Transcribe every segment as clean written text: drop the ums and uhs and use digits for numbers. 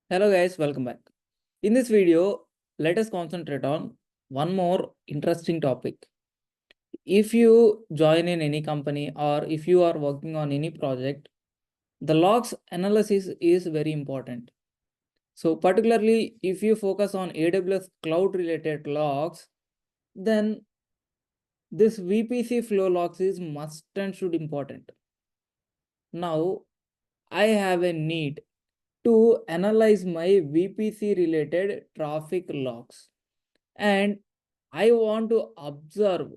Hello guys, welcome back. In this video, let us concentrate on one more interesting topic. If you join in any company or if you are working on any project, the logs analysis is very important. So particularly if you focus on AWS cloud related logs, then this VPC flow logs is must and should important. Now I have a need to analyze my VPC related traffic logs, and I want to observe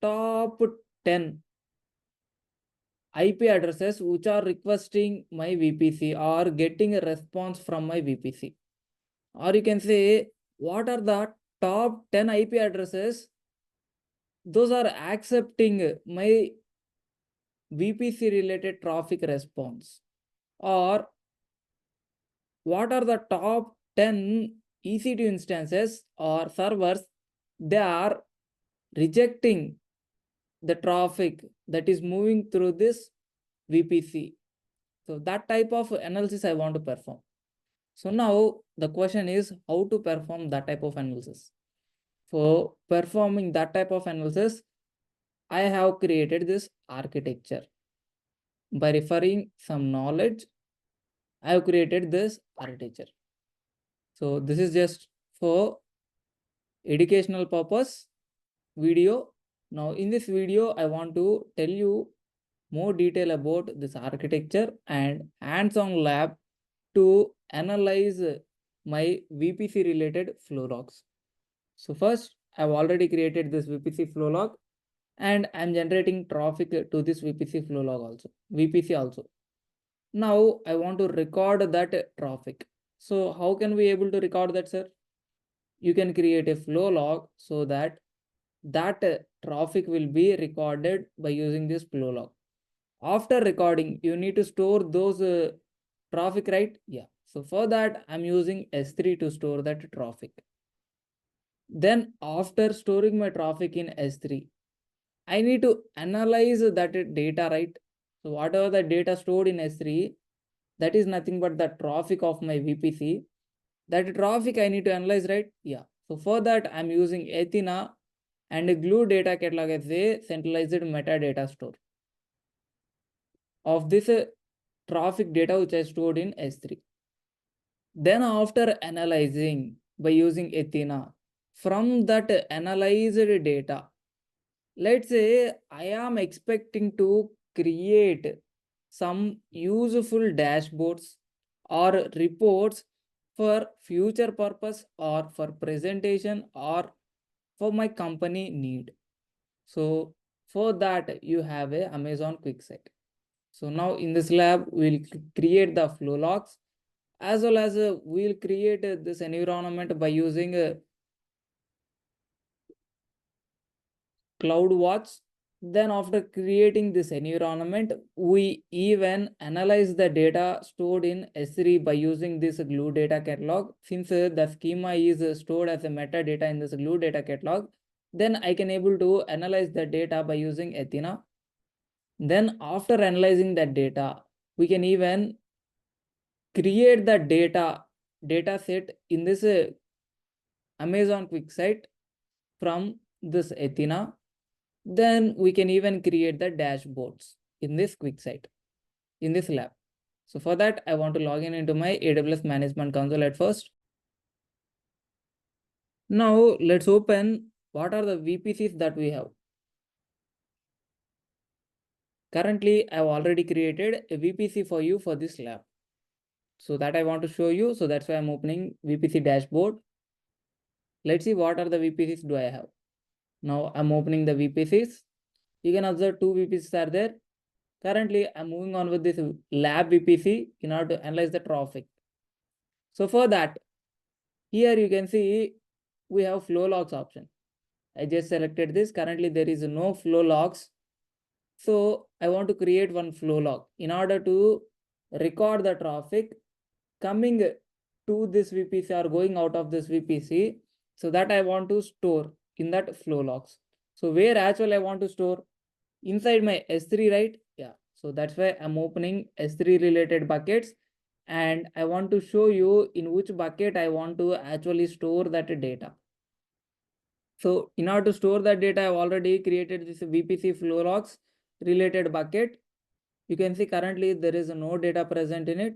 top 10 IP addresses which are requesting my VPC or getting a response from my VPC. Or you can say, what are the top 10 IP addresses? Those are accepting my VPC related traffic response. Or what are the top 10 EC2 instances or servers they are rejecting the traffic that is moving through this VPC. So that type of analysis I want to perform. So now the question is how to perform that type of analysis. For performing that type of analysis, I have created this architecture. By referring some knowledge, I have created this architecture. So this is just for educational purpose video. Now in this video, I want to tell you more detail about this architecture and hands-on lab to analyze my VPC related flow logs. So first, I've already created this VPC flow log and I'm generating traffic to this VPC flow log also, VPC also. Now I want to record that traffic. So how can we able to record that, sir? You can create a flow log so that traffic will be recorded by using this flow log. After recording, you need to store those traffic, right? Yeah. So for that, I'm using S3 to store that traffic. Then after storing my traffic in S3, I need to analyze that data, right? So whatever the data stored in S3, that is nothing but the traffic of my VPC. That traffic I need to analyze, right? Yeah. So for that, I'm using Athena and a glue data catalog as a centralized metadata store of this traffic data which I stored in S3. Then after analyzing by using Athena, from that analyzed data, let's say I am expecting to create some useful dashboards or reports for future purpose or for presentation or for my company need. So for that you have a Amazon QuickSight. So now in this lab, we'll create the flow logs as well as we'll create this environment by using CloudWatch. Then after creating this environment, we even analyze the data stored in S3 by using this glue data catalog. Since the schema is stored as a metadata in this glue data catalog, then I can able to analyze the data by using Athena. Then after analyzing that data, we can even create the data set in this Amazon QuickSight from this Athena. Then we can even create the dashboards in this QuickSight in this lab. So for that, I want to log in into my AWS Management Console at first. Now let's open what are the VPCs that we have. Currently, I've already created a VPC for you for this lab. So that I want to show you. So that's why I'm opening VPC dashboard. Let's see what are the VPCs do I have. Now I'm opening the VPCs. You can observe two VPCs are there. Currently, I'm moving on with this lab VPC in order to analyze the traffic. So for that, here you can see we have flow logs option. I just selected this. Currently, there is no flow logs. So I want to create one flow log in order to record the traffic coming to this VPC or going out of this VPC. So that I want to store in that flow logs. So where actually I want to store? Inside my S3, right? Yeah. So that's why I'm opening S3 related buckets and I want to show you in which bucket I want to actually store that data. So in order to store that data, I've already created this VPC flow logs related bucket. You can see currently there is no data present in it.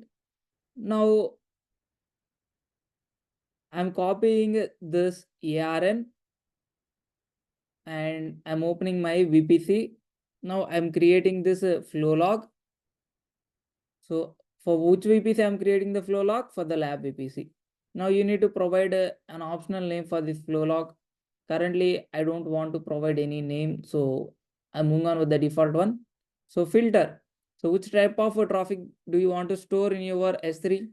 Now I'm copying this ARN and I'm opening my VPC. Now I'm creating this flow log. So for which VPC I'm creating the flow log? For the lab VPC. Now you need to provide an optional name for this flow log. Currently, I don't want to provide any name, so I'm moving on with the default one. So filter. So which type of traffic do you want to store in your S3?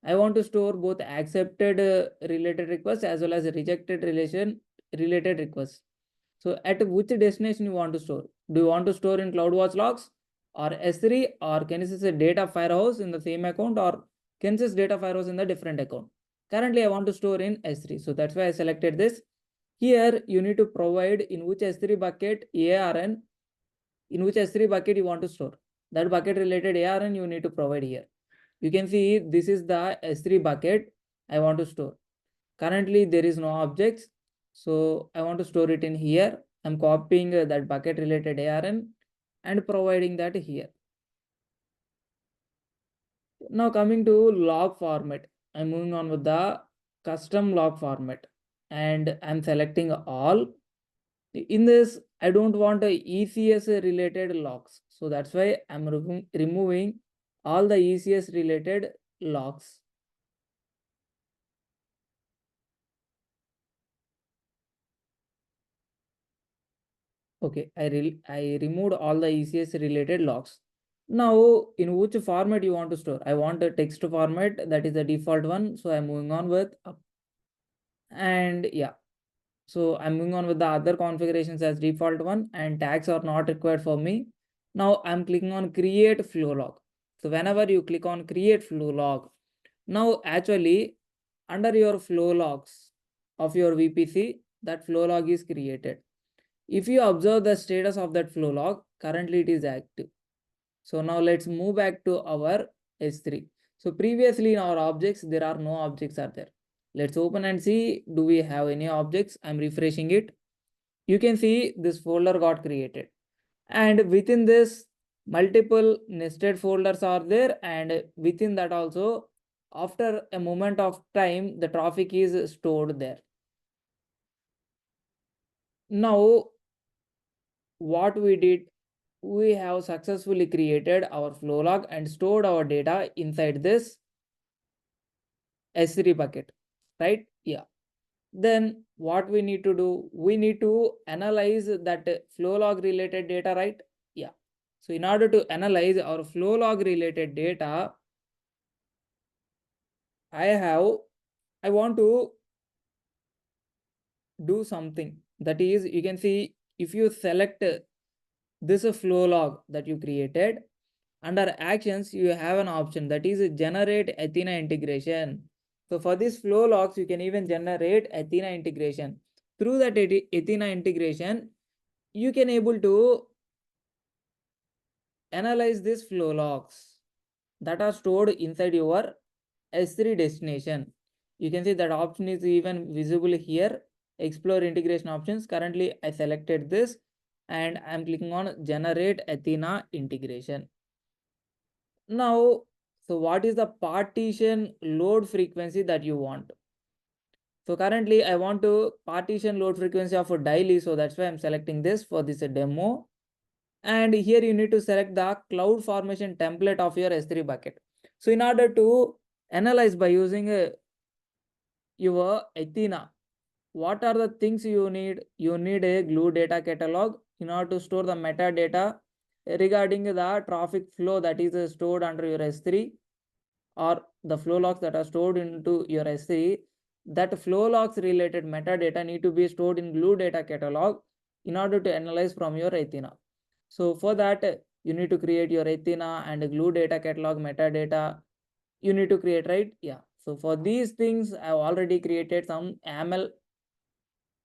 I want to store both accepted related requests as well as rejected related requests. So at which destination you want to store? Do you want to store in CloudWatch logs or S3 or Kinesis data firehouse in the same account or Kinesis data firehouse in the different account? Currently, I want to store in S3. So that's why I selected this. Here you need to provide in which S3 bucket ARN, in which S3 bucket you want to store. That bucket related ARN you need to provide here. You can see this is the S3 bucket I want to store. Currently there is no objects, so I want to store it in here. I'm copying that bucket related ARN and providing that here. Now coming to log format, I'm moving on with the custom log format and I'm selecting all. In this, I don't want a ECS related logs. So that's why I'm removing all the ECS related logs. Okay, I removed all the ECS related logs. Now, in which format you want to store? I want a text format, that is the default one. So I'm moving on with up. And yeah, so I'm moving on with the other configurations as default one, and tags are not required for me. Now I'm clicking on create flow log. So whenever you click on create flow log, now actually under your flow logs of your VPC, that flow log is created. If you observe the status of that flow log, currently it is active. So now let's move back to our S3. So previously in our objects, there are no objects are there. Let's open and see, do we have any objects? I'm refreshing it. You can see this folder got created. And within this, multiple nested folders are there. And within that also, after a moment of time, the traffic is stored there. Now, what we did, we have successfully created our flow log and stored our data inside this S3 bucket, right? Yeah. Then what we need to do, we need to analyze that flow log related data, right? Yeah. So in order to analyze our flow log related data, I want to do something. That is, you can see if you select this flow log that you created, under actions, you have an option that is generate Athena integration. So for this flow logs, you can even generate Athena integration. Through that Athena integration, you can able to analyze these flow logs that are stored inside your S3 destination. You can see that option is even visible here. Explore integration options. Currently, I selected this and I'm clicking on generate Athena integration. Now, so what is the partition load frequency that you want? So currently I want to partition load frequency of a daily. So that's why I'm selecting this for this demo. And here you need to select the cloud formation template of your S3 bucket. So in order to analyze by using your Athena, what are the things you need? You need a glue data catalog in order to store the metadata regarding the traffic flow that is stored under your S3, or the flow logs that are stored into your S3. That flow logs related metadata need to be stored in glue data catalog in order to analyze from your Athena. So for that, you need to create your Athena and glue data catalog metadata. You need to create, right? Yeah. So for these things, I've already created some AML,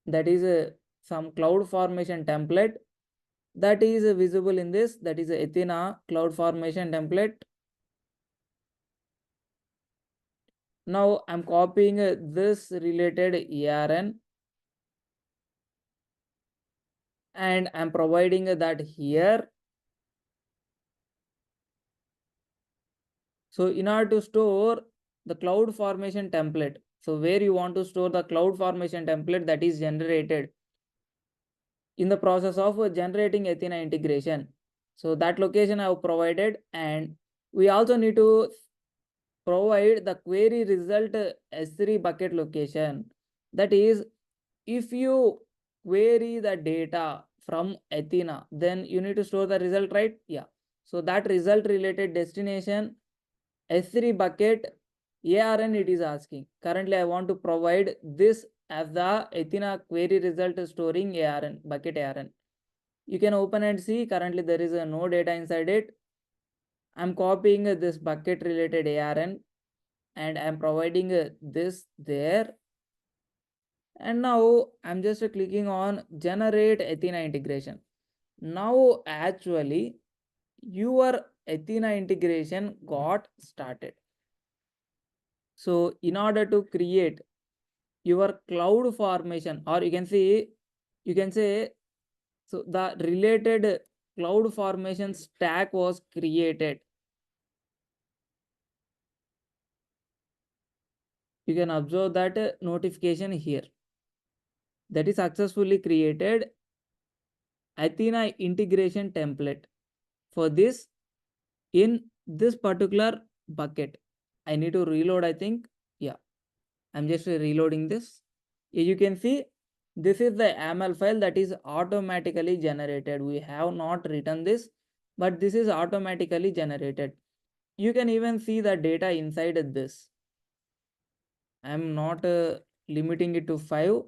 that is some cloud formation template that is visible in this, that is Athena cloud formation template. Now I'm copying this related ARN and I'm providing that here. So in order to store the cloud formation template, so where you want to store the cloud formation template that is generated in the process of generating Athena integration. So that location I have provided, and we also need to provide the query result S3 bucket location. That is, if you query the data from Athena, then you need to store the result, right? Yeah. So that result related destination S3 bucket ARN it is asking. Currently, I want to provide this as the Athena query result storing ARN, bucket ARN. You can open and see currently there is no data inside it. I'm copying this bucket related ARN and I'm providing this there. And now I'm just clicking on generate Athena integration. Now actually your Athena integration got started. So in order to create your cloud formation, or you can say, so the related cloud formation stack was created. You can observe that notification here, that is successfully created Athena integration template for this in this particular bucket. I need to reload, I think. Yeah, I'm just reloading this. You can see this is the YAML file that is automatically generated. We have not written this, but this is automatically generated. You can even see the data inside this. I'm not limiting it to 5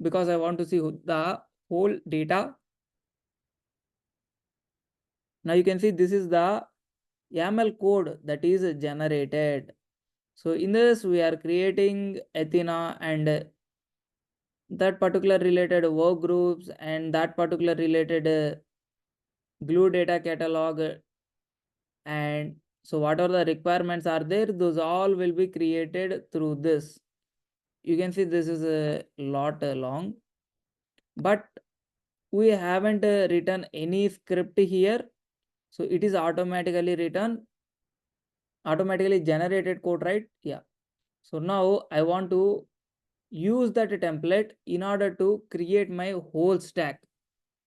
because I want to see the whole data. Now you can see this is the YAML code that is generated. So in this we are creating Athena and that particular related work groups and that particular related glue data catalog, and so whatever the requirements are there, those all will be created through this. You can see this is a lot long, but we haven't written any script here, so it is automatically written, automatically generated code, right? Yeah. So now I want to use that template in order to create my whole stack,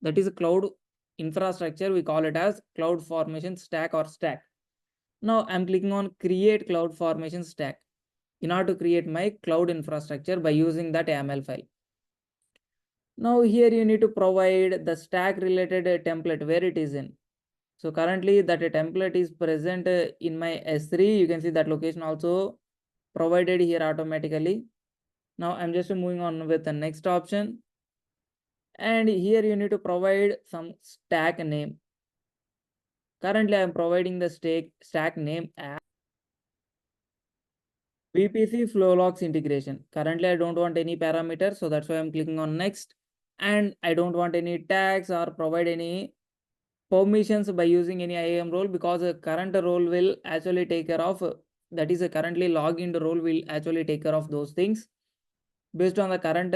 that is a cloud infrastructure. We call it as cloud formation stack or stack. Now I'm clicking on create cloud formation stack in order to create my cloud infrastructure by using that YAML file. Now here you need to provide the stack related template where it is in. So currently that template is present in my S3. You can see that location also provided here automatically. Now I'm just moving on with the next option. And here you need to provide some stack name. Currently I'm providing the stack name as VPC flow logs integration. Currently I don't want any parameter, so that's why I'm clicking on next. And I don't want any tags or provide any permissions by using any IAM role, because a current role will actually take care of, that is a currently logged role will actually take care of those things. Based on the current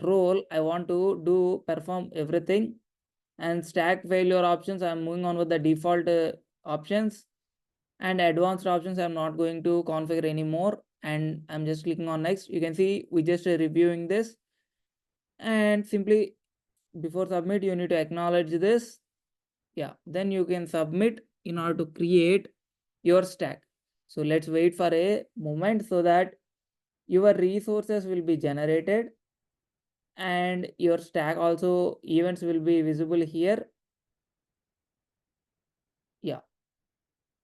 role, I want to do perform everything. And stack failure options, I'm moving on with the default options, and advanced options I'm not going to configure anymore, and I'm just clicking on next. You can see we just reviewing this, and simply before submit you need to acknowledge this. Yeah, then you can submit in order to create your stack. So let's wait for a moment so that your resources will be generated and your stack also events will be visible here. Yeah,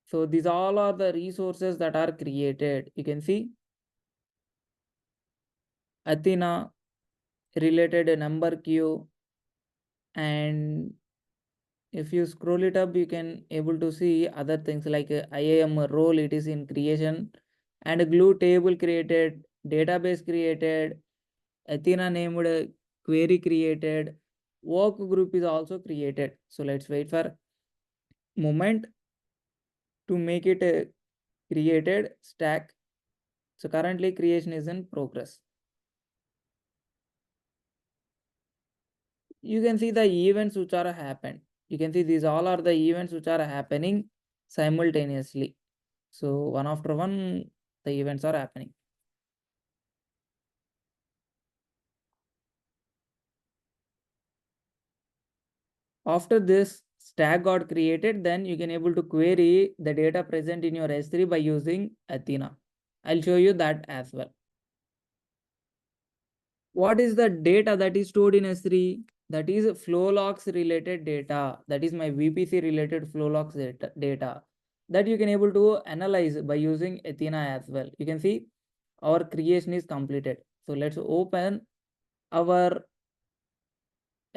so these all are the resources that are created. You can see Athena related number queue, and if you scroll it up you can able to see other things like IAM role, it is in creation, and a glue table created, database created, Athena named query created, work group is also created. So let's wait for moment to make it a created stack. So currently creation is in progress. You can see the events which are happened. You can see these all are the events which are happening simultaneously. So one after one, the events are happening. After this stack got created, then you can able to query the data present in your S3 by using Athena. I'll show you that as well. What is the data that is stored in S3? That is flow logs related data. That is my VPC related flow logs data that you can able to analyze by using Athena as well. You can see our creation is completed. So let's open our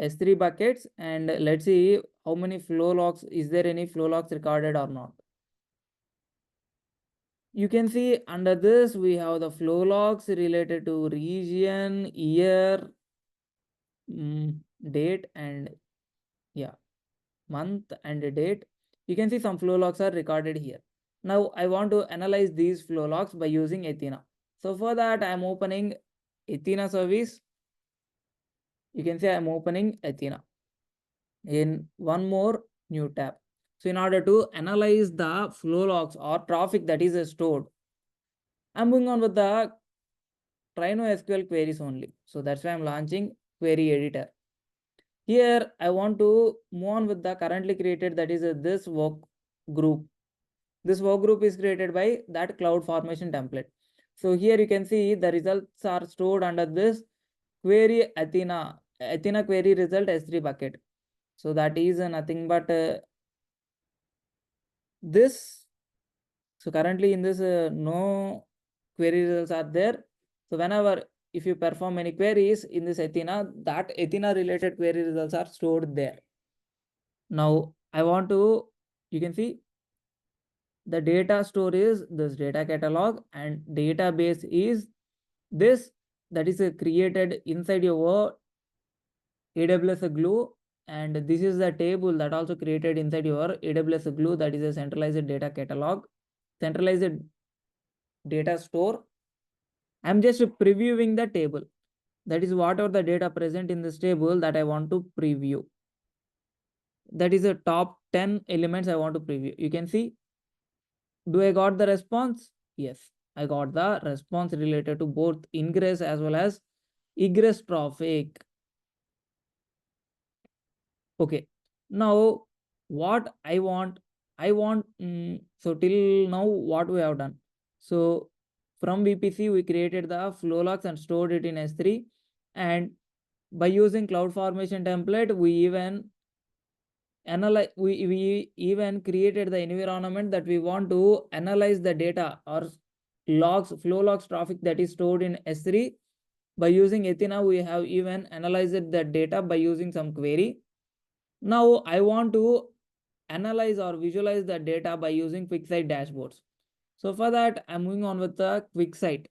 S3 buckets and let's see how many flow logs, is there any flow logs recorded or not. You can see under this we have the flow logs related to region, year, date, and month and date. You can see some flow logs are recorded here. Now I want to analyze these flow logs by using Athena. So for that I am opening Athena service. You can see I am opening Athena in one more new tab. So in order to analyze the flow logs or traffic that is stored, I'm moving on with the try SQL queries only. So that's why I'm launching query editor. Here I want to move on with the currently created, that is this work group. This work group is created by that cloud formation template. So here you can see the results are stored under this query Athena query result S3 bucket. So that is nothing but this. So currently in this no query results are there. So whenever if you perform any queries in this Athena, that Athena related query results are stored there. Now I want to, you can see the data store is this data catalog and database is this, that is created inside your AWS Glue, and this is the table that also created inside your AWS Glue, that is a centralized data catalog, centralized data store. I'm just previewing the table. That is whatever the data present in this table that I want to preview. That is a top 10 elements I want to preview. You can see, do I got the response? Yes, I got the response related to both ingress as well as egress traffic. Okay, now what I want, so till now what we have done. So from VPC we created the flow logs and stored it in S3, and by using cloud formation template we even analyze, we even created the environment that we want to analyze the data or logs, flow logs traffic that is stored in S3. By using Athena we have even analyzed the data by using some query. Now I want to analyze or visualize the data by using QuickSight dashboards. So for that I'm moving on with the QuickSight.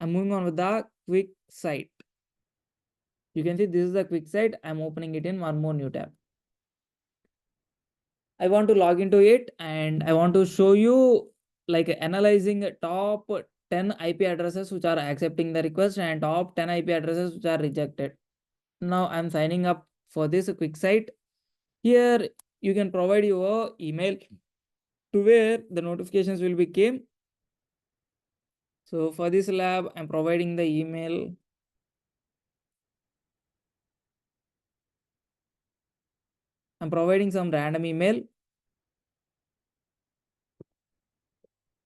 I'm moving on with the QuickSight. You can see this is the QuickSight. I'm opening it in one more new tab. I want to log into it and I want to show you like analyzing top 10 IP addresses which are accepting the request and top 10 IP addresses which are rejected. Now I'm signing up for this QuickSight. Here you can provide your email to where the notifications will be came. So for this lab, I'm providing the email. I'm providing some random email.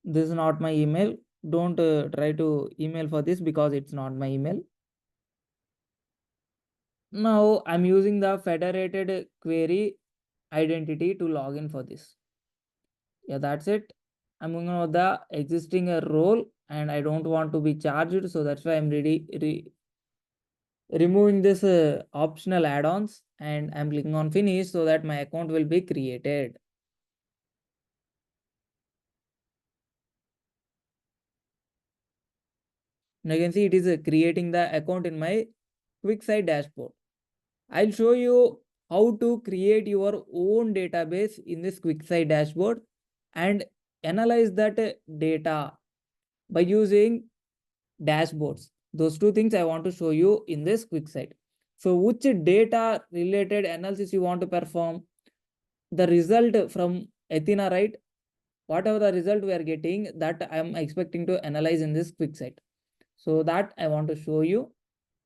This is not my email. Don't try to email for this because it's not my email. Now I'm using the federated query identity to log in for this. Yeah, that's it. I'm going to the existing role and I don't want to be charged. So that's why I'm removing this optional add-ons and I'm clicking on finish so that my account will be created. Now you can see it is creating the account in my QuickSight dashboard. I'll show you how to create your own database in this QuickSight dashboard, and analyze that data by using dashboards. Those two things I want to show you in this quick site. So which data related analysis you want to perform? The result from Athena, right? Whatever the result we are getting, that I am expecting to analyze in this quick site. So that I want to show you.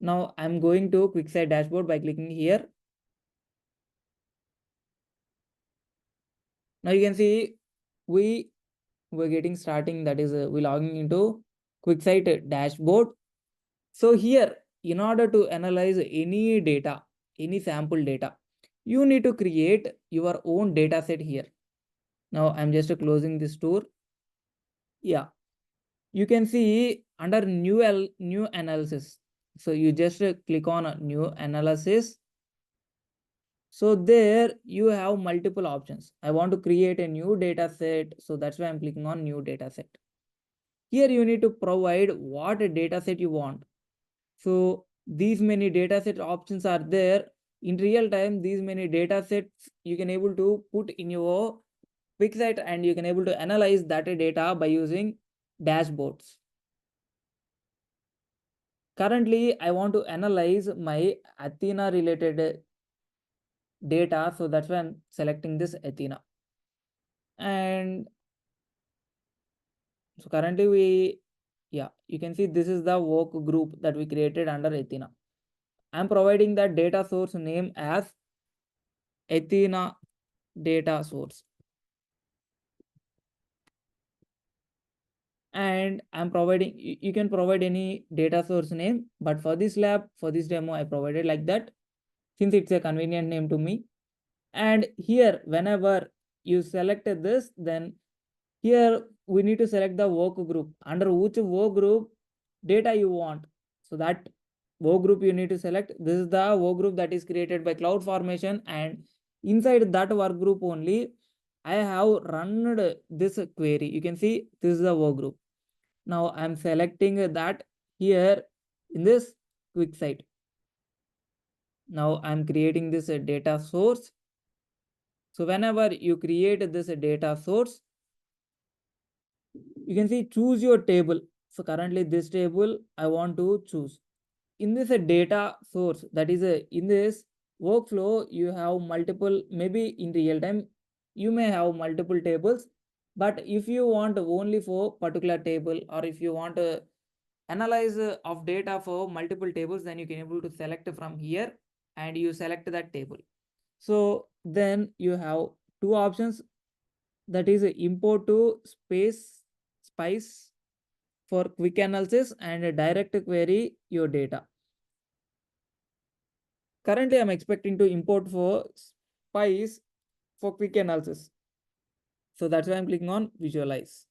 Now I'm going to quick site dashboard by clicking here. Now you can see we're getting starting, that is we logging into quick site dashboard. So here, in order to analyze any data, any sample data, you need to create your own data set here. Now I'm just closing this tour. Yeah, you can see under new analysis. So you just click on a new analysis. So there you have multiple options. I want to create a new data set. So that's why I'm clicking on new data set. Here you need to provide what data set you want. So these many data set options are there. In real time, these many data sets you can able to put in your QuickSight, and you can able to analyze that data by using dashboards. Currently, I want to analyze my Athena related data. So that's why I'm selecting this Athena. And so currently you can see this is the work group that we created under Athena. I'm providing that data source name as Athena data source. And I'm providing, you can provide any data source name, but for this lab, for this demo, I provided like that, since it's a convenient name to me. And here, whenever you selected this, then here we need to select the work group, under which work group data you want. So that work group you need to select. This is the work group that is created by CloudFormation, and inside that work group only I have run this query. You can see this is the work group. Now I'm selecting that here in this quick site. Now I'm creating this data source. So whenever you create this data source, you can see choose your table. So currently this table I want to choose. In this data source, that is in this workflow, you have multiple, maybe in real time you may have multiple tables, but if you want only for particular table, or if you want to analyze of data for multiple tables, then you can able to select from here and you select that table. So then you have two options, that is import to spice for quick analysis and direct query your data. Currently I'm expecting to import for spice for quick analysis. So that's why I'm clicking on visualize.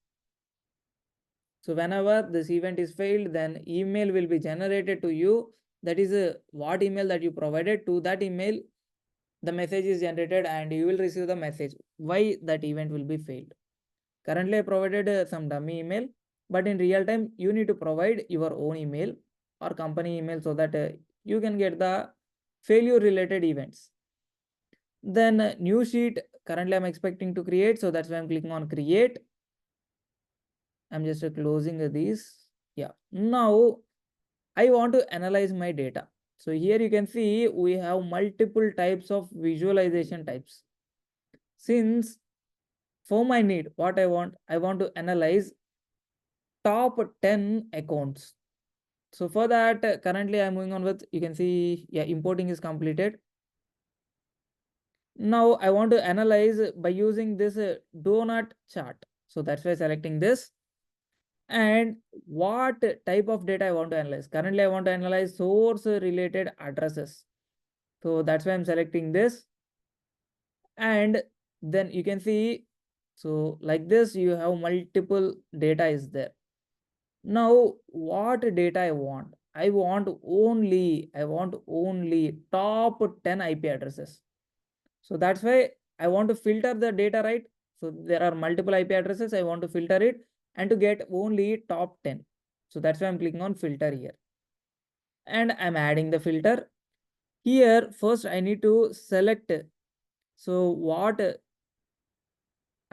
So whenever this event is failed, then email will be generated to you. That is what email that you provided. To that email, the message is generated and you will receive the message why that event will be failed. Currently I provided some dummy email, but in real time you need to provide your own email or company email, so that you can get the failure related events. Then new sheet, currently I'm expecting to create, so that's why I'm clicking on create. I'm just closing these. Yeah, now I want to analyze my data. So here you can see we have multiple types of visualization types. Since for my need, what I want to analyze top 10 accounts. So for that, currently I'm going on with, you can see, yeah, importing is completed. Now I want to analyze by using this donut chart. So that's why selecting this. And what type of data I want to analyze? Currently I want to analyze source related addresses. So that's why I'm selecting this. And then you can see, so like this, you have multiple data is there. Now what data I want? I want only top 10 IP addresses. So that's why I want to filter the data, right? So there are multiple IP addresses. I want to filter it and to get only top 10. So that's why I'm clicking on filter here. And I'm adding the filter. Here, first I need to select. So what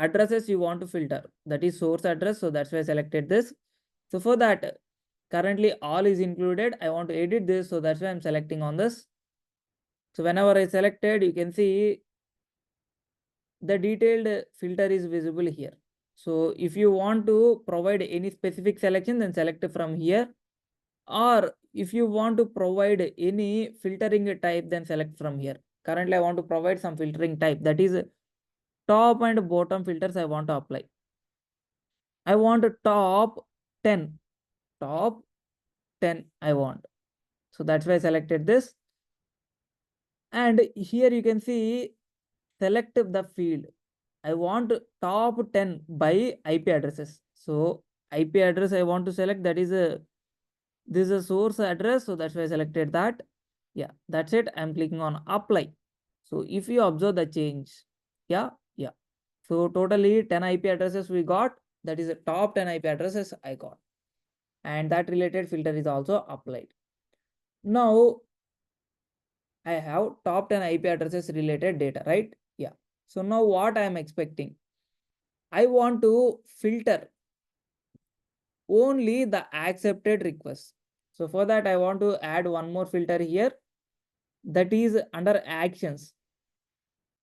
addresses you want to filter, that is source address. So that's why I selected this. So for that, currently all is included. I want to edit this, so that's why I'm selecting on this. So whenever I selected, you can see the detailed filter is visible here. So if you want to provide any specific selection, then select from here. Or if you want to provide any filtering type, then select from here. Currently, I want to provide some filtering type, that is top and bottom filters I want to apply. I want top 10. Top 10 I want. So that's why I selected this. And here you can see select the field. I want top 10 by IP addresses. So IP address I want to select, that is this is a source address. So that's why I selected that. Yeah, that's it. I'm clicking on apply. So if you observe the change, yeah. So totally 10 IP addresses we got. That is the top 10 IP addresses I got. And that related filter is also applied. Now I have top 10 IP addresses related data, right? Yeah. So now what I am expecting? I want to filter only the accepted requests. So for that, I want to add one more filter here, that is under actions.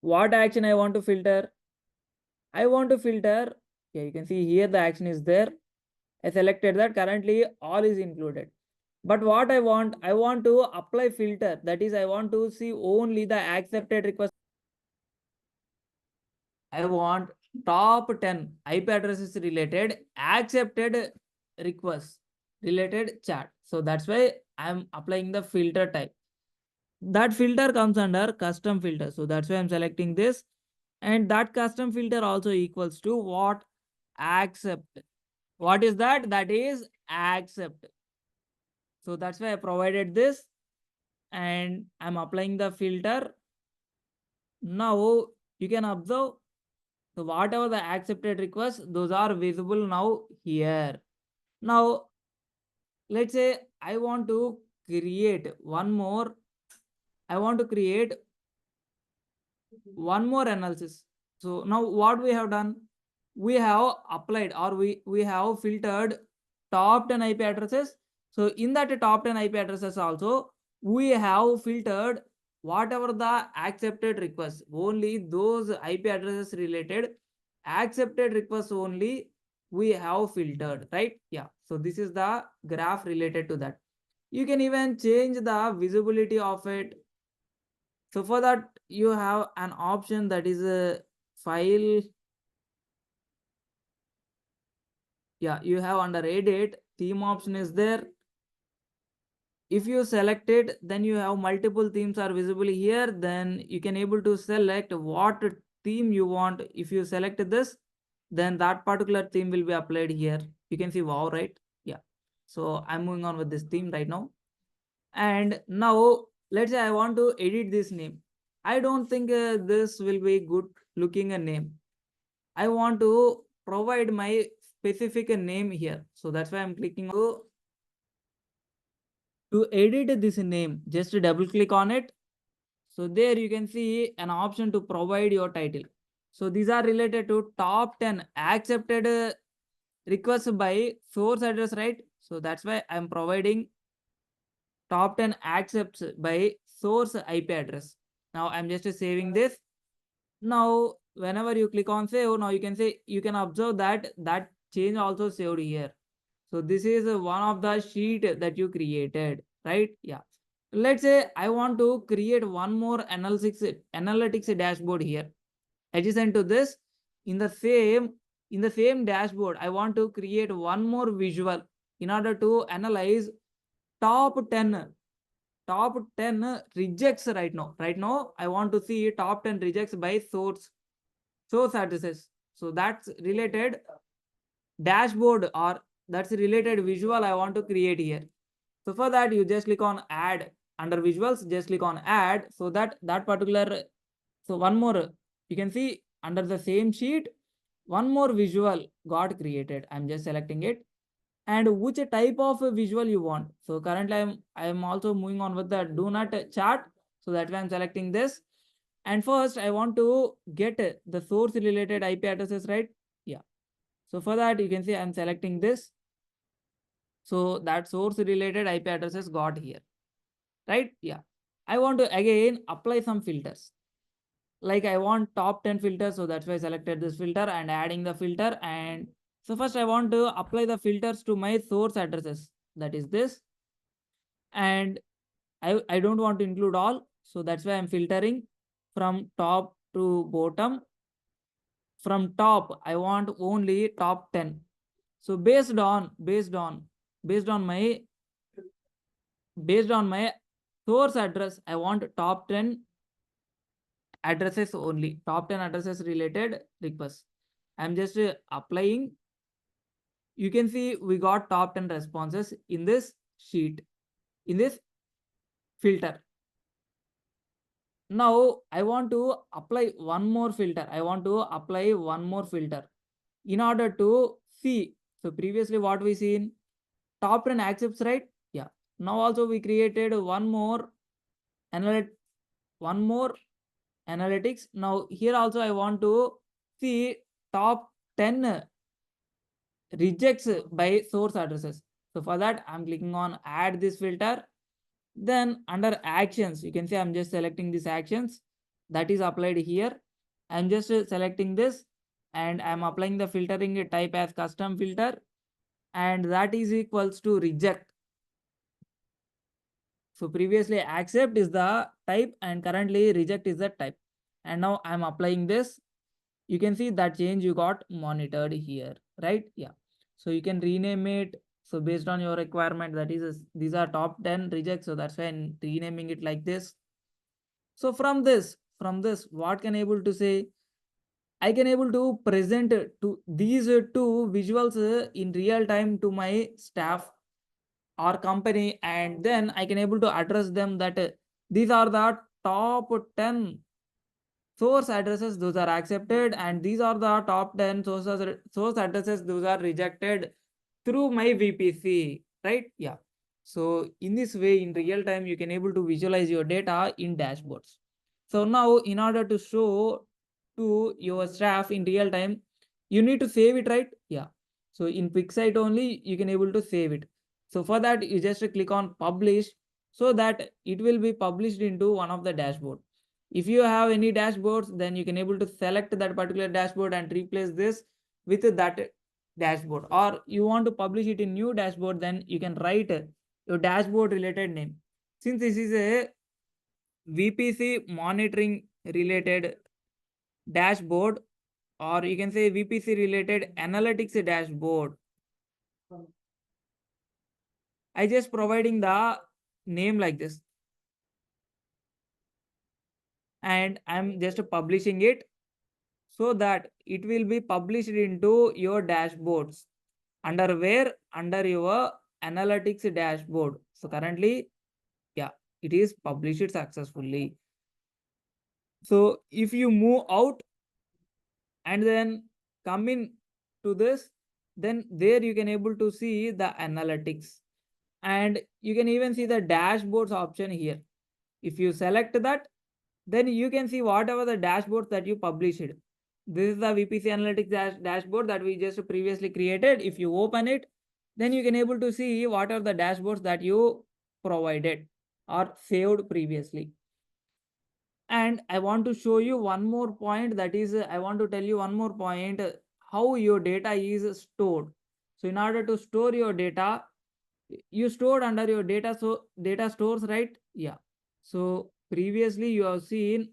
What action I want to filter? I want to filter, yeah, you can see here the action is there. I selected that. Currently all is included. But what I want to apply filter, that is I want to see only the accepted request. I want top 10 IP addresses related accepted requests related chat. So that's why I'm applying the filter type. That filter comes under custom filter. So that's why I'm selecting this. And that custom filter also equals to what? Accept. What is that? That is accept. So that's why I provided this and I'm applying the filter. Now you can observe, so whatever the accepted requests, those are visible now here. Now let's say I want to create one more. I want to create one more analysis. So now what we have done? We have applied, or we have filtered top 10 IP addresses. So in that top 10 IP addresses also, we have filtered whatever the accepted requests, only those IP addresses related accepted requests only we have filtered, right? Yeah. So this is the graph related to that. You can even change the visibility of it. So for that, you have an option, that is a file. Yeah, you have under edit, theme option is there. If you select it, then you have multiple themes are visible here. Then you can able to select what theme you want. If you select this, then that particular theme will be applied here. You can see wow, right? Yeah. So I'm moving on with this theme right now. And now let's say I want to edit this name. I don't think this will be good looking a name. I want to provide my specific name here. So that's why I'm clicking to edit this name. Just double click on it. So there you can see an option to provide your title. So these are related to top 10 accepted requests by source address, right? So that's why I'm providing top 10 accepts by source IP address. Now I'm just saving this. Now whenever you click on save, now you can say, you can observe that that change also saved here. So this is one of the sheet that you created, right? Yeah. Let's say I want to create one more analytics dashboard here. Adjacent to this, in the same dashboard, I want to create one more visual in order to analyze top 10 rejects right now. Right now, I want to see top 10 rejects by source addresses. So that's related dashboard, or that's related visual I want to create here. So for that, you just click on add. Under visuals, just click on add, so that particular, so one more, you can see under the same sheet, one more visual got created. I'm just selecting it. And which type of visual you want. So currently I'm also moving on with the do not chat. So that's why I'm selecting this. And first I want to get the source related IP addresses, right? Yeah. So for that, you can see I'm selecting this. So that source related IP addresses got here, right? Yeah. I want to again apply some filters. Like I want top 10 filters. So that's why I selected this filter and adding the filter. And so first I want to apply the filters to my source addresses. That is this. And I don't want to include all. So that's why I'm filtering from top to bottom. From top, I want only top 10. So based on my source address, I want top 10 addresses only, top 10 addresses related requests. I'm just applying. You can see we got top 10 responses in this sheet, in this filter. Now I want to apply one more filter. In order to see. So previously what we seen, top 10 accepts, right? Yeah. Now also we created one more analytics. Now here also I want to see top 10 rejects by source addresses. So for that I'm clicking on add this filter. Then under actions, you can see I'm just selecting these actions that is applied here. I'm just selecting this and I'm applying the filtering type as custom filter, and that is equals to reject. So previously accept is the type and currently reject is the type. And now I'm applying this. You can see that change you got monitored here, right? Yeah. So you can rename it. So based on your requirement, that is, these are top 10 rejects. So that's why I'm renaming it like this. So from this, what can I able to say? I can able to present to these two visuals in real time to my staff or company, and then I can able to address them that these are the top 10 source addresses, those are accepted, and these are the top 10 source addresses, those are rejected through my VPC, right? Yeah. So in this way, in real time, you can able to visualize your data in dashboards. So now in order to show to your staff in real time, you need to save it, right? Yeah. So in QuickSight only, you can able to save it. So for that, you just click on publish so that it will be published into one of the dashboard. If you have any dashboards, then you can able to select that particular dashboard and replace this with that dashboard. Or you want to publish it in new dashboard, then you can write your dashboard related name. Since this is a VPC monitoring related dashboard, or you can say VPC related analytics dashboard, I just providing the name like this, and I'm just publishing it so that it will be published into your dashboards. Under where? Under your analytics dashboard. So currently, yeah, it is published successfully. So if you move out and then come in to this, then there you can able to see the analytics, and you can even see the dashboards option here. If you select that, then you can see whatever the dashboards that you published. This is the VPC analytics dashboard that we just previously created. If you open it, then you can able to see what are the dashboards that you provided or saved previously. And I want to show you one more point, that is I want to tell you one more point, how your data is stored. So in order to store your data, you stored under your data, so data stores, right? Yeah. So previously you have seen,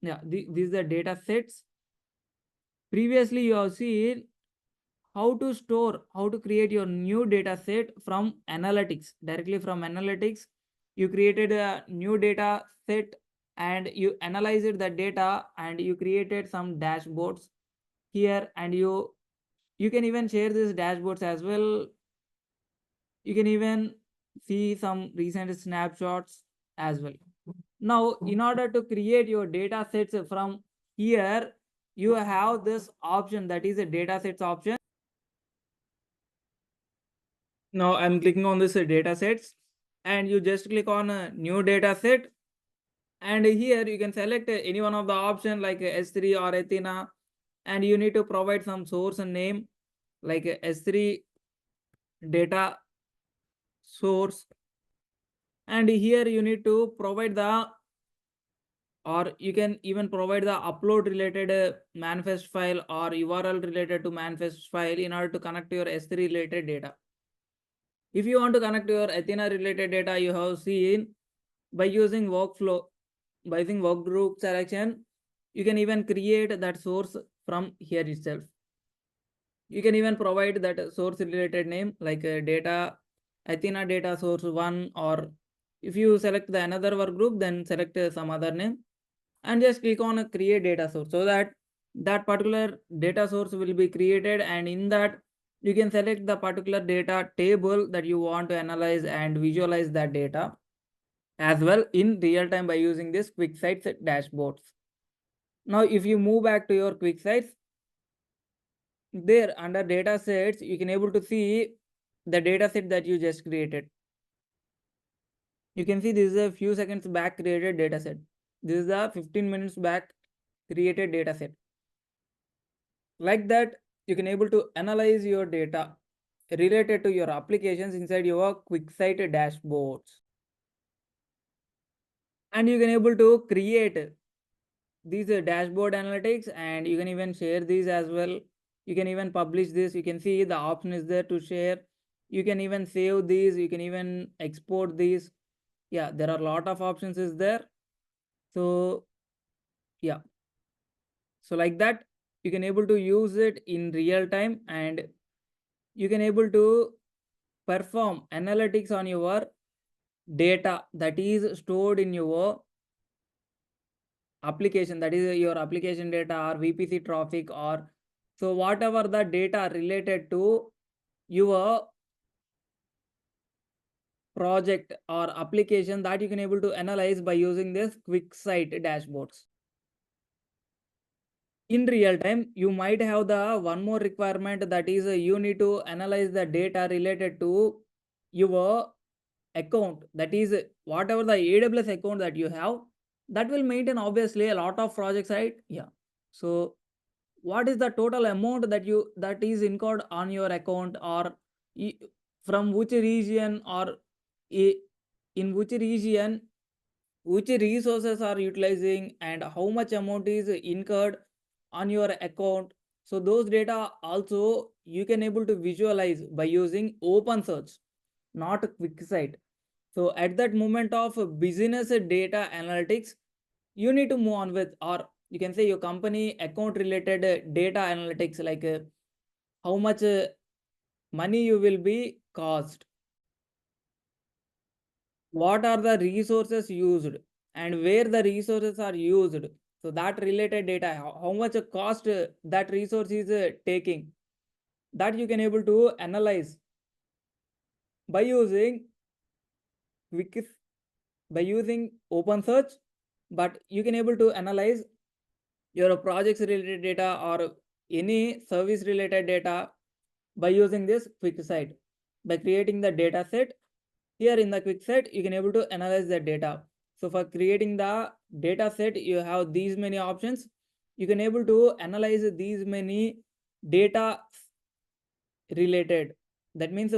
yeah, these are data sets. Previously you have seen how to store, how to create your new data set from analytics. Directly from analytics, you created a new data set and you analyzed the data and you created some dashboards here, and you can even share these dashboards as well. You can even see some recent snapshots as well. Now in order to create your data sets from here, you have this option, that is a data sets option. Now I'm clicking on this data sets, and you just click on a new data set, And here you can select any one of the option like S3 or Athena, and you need to provide some source and name like S3 data source. And here you need to provide the, or you can even provide the upload related manifest file or URL related to manifest file in order to connect your S3 related data. If you want to connect your Athena related data, you have seen by using workflow, by using work group selection, you can even create that source from here itself. You can even provide that source related name like data Athena data source 1, or if you select the another work group, then select some other name and just click on create data source, so that that particular data source will be created, and in that you can select the particular data table that you want to analyze and visualize that data as well in real time by using this quick sites dashboards. Now if you move back to your quick sites, there under data sets you can able to see the data set that you just created. You can see this is a few seconds back created data set. This is the 15 minutes back created data set. Like that, you can able to analyze your data related to your applications inside your QuickSight dashboards. And you can able to create these dashboard analytics, and you can even share these as well. You can even publish this. You can see the option is there to share. You can even save these. You can even export these. Yeah, there are a lot of options is there. So yeah, so like that, you can able to use it in real time, and you can able to perform analytics on your data that is stored in your application, that is your application data or VPC traffic, or so whatever the data related to your project or application, that you can able to analyze by using this quick site dashboards. In real time, you might have the one more requirement, that is you need to analyze the data related to your account, that is whatever the AWS account that you have, that will maintain obviously a lot of projects, right? Yeah. So what is the total amount that you that is incurred on your account, or from which region, or in which region which resources are utilizing, and how much amount is incurred on your account. So those data also you can able to visualize by using open search, not quick site. So at that moment of business data analytics, you need to move on with, or you can say your company account related data analytics, like how much money you will be cost, what are the resources used, and where the resources are used. So that related data, how much cost that resource is taking, that you can able to analyze by using quick, by using open search. But you can able to analyze your projects related data or any service related data by using this quick site. By creating the data set, here in the quick set you can able to analyze the data. So for creating the data set, you have these many options. You can able to analyze these many data related. That means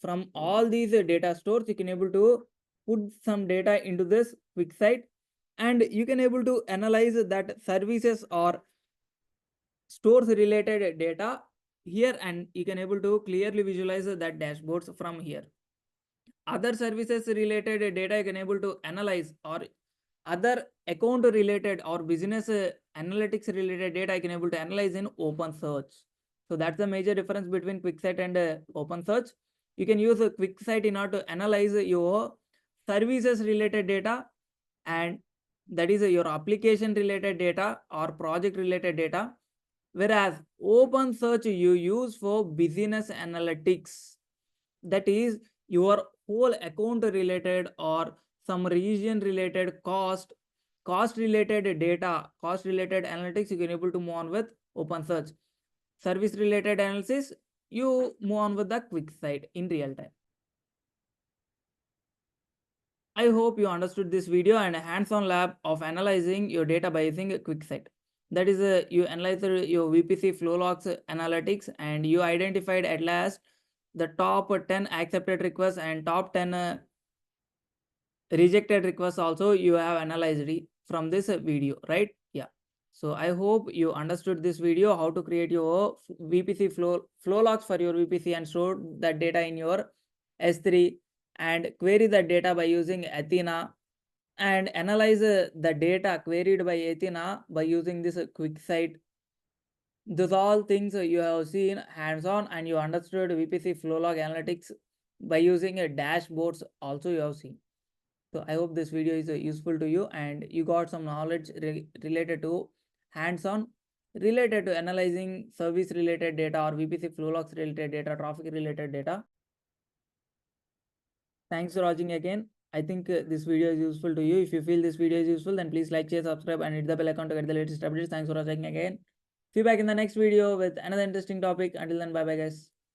from all these data stores, you can able to put some data into this quick site, and you can able to analyze that services or stores related data here, and you can able to clearly visualize that dashboards from here. Other services related data you can able to analyze, or other account related or business analytics related data I can able to analyze in open search. So that's the major difference between quicksite and open search. You can use a quicksite in order to analyze your services related data, and that is your application related data or project related data, whereas open search you use for business analytics, that is your whole account related or some region related cost related data, cost related analytics, you can able to move on with open search. Service related analysis, you move on with the quick site in real time. I hope you understood this video and a hands-on lab of analyzing your data by using a QuickSight. That is, you analyzed your VPC flow logs analytics and you identified at last the top 10 accepted requests and top 10 rejected requests also you have analyzed from this video, right? Yeah. So I hope you understood this video, how to create your VPC flow logs for your VPC and store that data in your S3 and query the data by using Athena and analyze the data queried by Athena by using this QuickSight. These all things you have seen hands-on and you understood VPC flow log analytics by using a dashboards also you have seen. So I hope this video is useful to you and you got some knowledge related to hands-on related to analyzing service related data or VPC flow logs related data, traffic related data. Thanks for watching again. I think this video is useful to you. If you feel this video is useful, then please like, share, subscribe and hit the bell icon to get the latest updates. Thanks for watching again. See you back in the next video with another interesting topic. Until then, bye bye guys.